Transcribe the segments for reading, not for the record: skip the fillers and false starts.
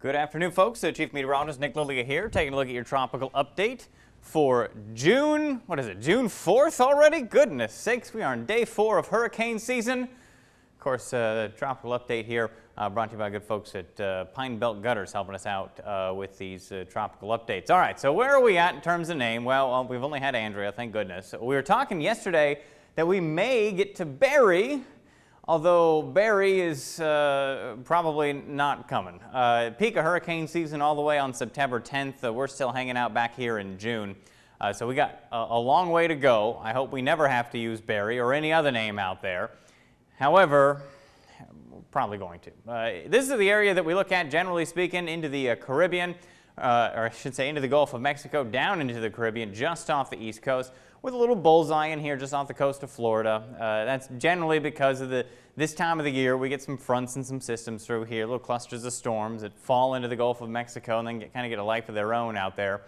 Good afternoon, folks. Chief Meteorologist Nick Lilia here, taking a look at your tropical update for June. What is it, June 4th already? Goodness sakes, we are on day 4 of hurricane season. Of course, the tropical update here brought to you by good folks at Pine Belt Gutters, helping us out with these tropical updates. All right, so where are we at in terms of name? Well, we've only had Andrea, thank goodness. We were talking yesterday that we may get to Barry, although Barry is probably not coming. Peak of hurricane season all the way on September 10th. We're still hanging out back here in June. So we got a long way to go. I hope we never have to use Barry or any other name out there. However, we're probably going to. This is the area that we look at, generally speaking, into the Caribbean, or I should say into the Gulf of Mexico, down into the Caribbean, just off the East Coast, with a little bullseye in here just off the coast of Florida. That's generally because of this time of the year. We get some fronts and some systems through here, little clusters of storms that fall into the Gulf of Mexico and then kind of get a life of their own out there.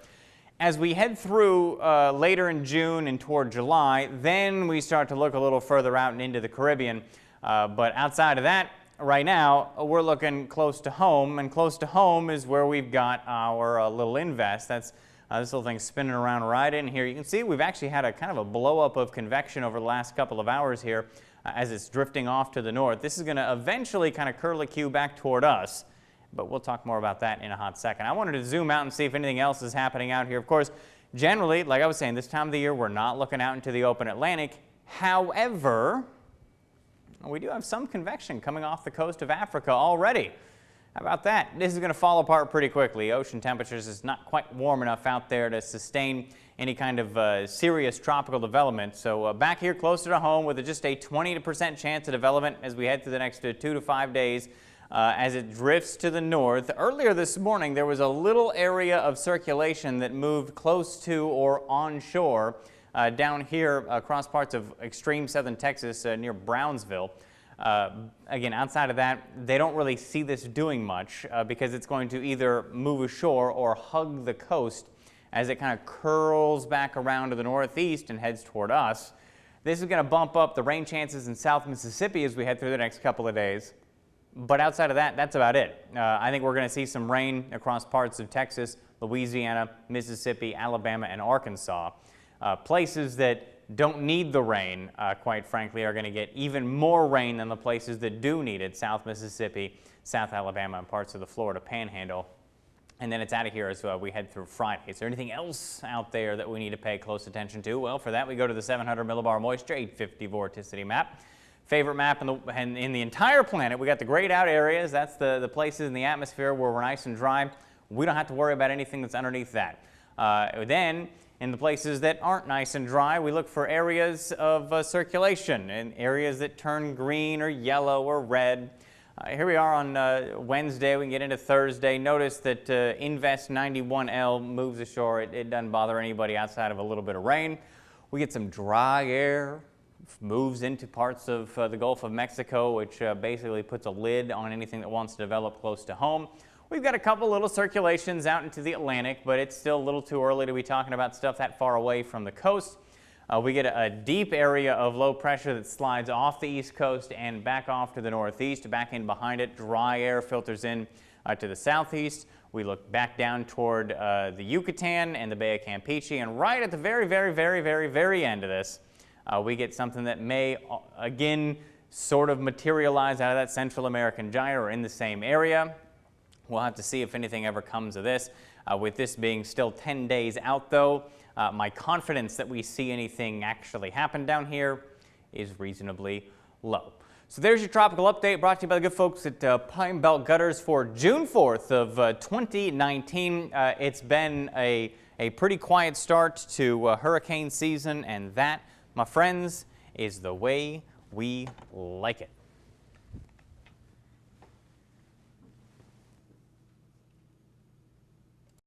As we head through later in June and toward July, then we start to look a little further out and into the Caribbean. But outside of that, right now, we're looking close to home, and close to home is where we've got our little Invest. That's this little thing spinning around right in here. You can see we've actually had a kind of a blow up of convection over the last couple of hours here as it's drifting off to the north. This is going to eventually kind of curlicue back toward us, but we'll talk more about that in a hot second. I wanted to zoom out and see if anything else is happening out here. Of course, generally, like I was saying, this time of the year, we're not looking out into the open Atlantic. However, we do have some convection coming off the coast of Africa already. How about that? This is going to fall apart pretty quickly. Ocean temperatures is not quite warm enough out there to sustain any kind of serious tropical development. So back here closer to home with just a 20% chance of development as we head through the next 2 to 5 days as it drifts to the north. Earlier this morning, there was a little area of circulation that moved close to or onshore down here across parts of extreme southern Texas near Brownsville. Again, outside of that, they don't really see this doing much because it's going to either move ashore or hug the coast as it kind of curls back around to the northeast and heads toward us. This is going to bump up the rain chances in South Mississippi as we head through the next couple of days. But outside of that, that's about it. I think we're going to see some rain across parts of Texas, Louisiana, Mississippi, Alabama, and Arkansas. Places that don't need the rain, quite frankly, are going to get even more rain than the places that do need it. South Mississippi, South Alabama, and parts of the Florida Panhandle. And then it's out of here as we head through Friday. Is there anything else out there that we need to pay close attention to? Well, for that, we go to the 700 millibar moisture, 850 vorticity map. Favorite map in the entire planet. We got the grayed out areas. That's the places in the atmosphere where we're nice and dry. We don't have to worry about anything that's underneath that. Then, in the places that aren't nice and dry, we look for areas of circulation and areas that turn green or yellow or red. Here we are on Wednesday. We can get into Thursday. Notice that Invest91L moves ashore. It doesn't bother anybody outside of a little bit of rain. We get some dry air, moves into parts of the Gulf of Mexico, which basically puts a lid on anything that wants to develop close to home. We've got a couple little circulations out into the Atlantic, but it's still a little too early to be talking about stuff that far away from the coast. We get a deep area of low pressure that slides off the East Coast and back off to the northeast. Back in behind it, dry air filters in to the southeast. We look back down toward the Yucatan and the Bay of Campeche, and right at the very end of this, we get something that may, again, sort of materialize out of that Central American gyre or in the same area. We'll have to see if anything ever comes of this. With this being still 10 days out, though, my confidence that we see anything actually happen down here is reasonably low. So there's your tropical update brought to you by the good folks at Pine Belt Gutters for June 4th of 2019. It's been a pretty quiet start to hurricane season, and that, my friends, is the way we like it.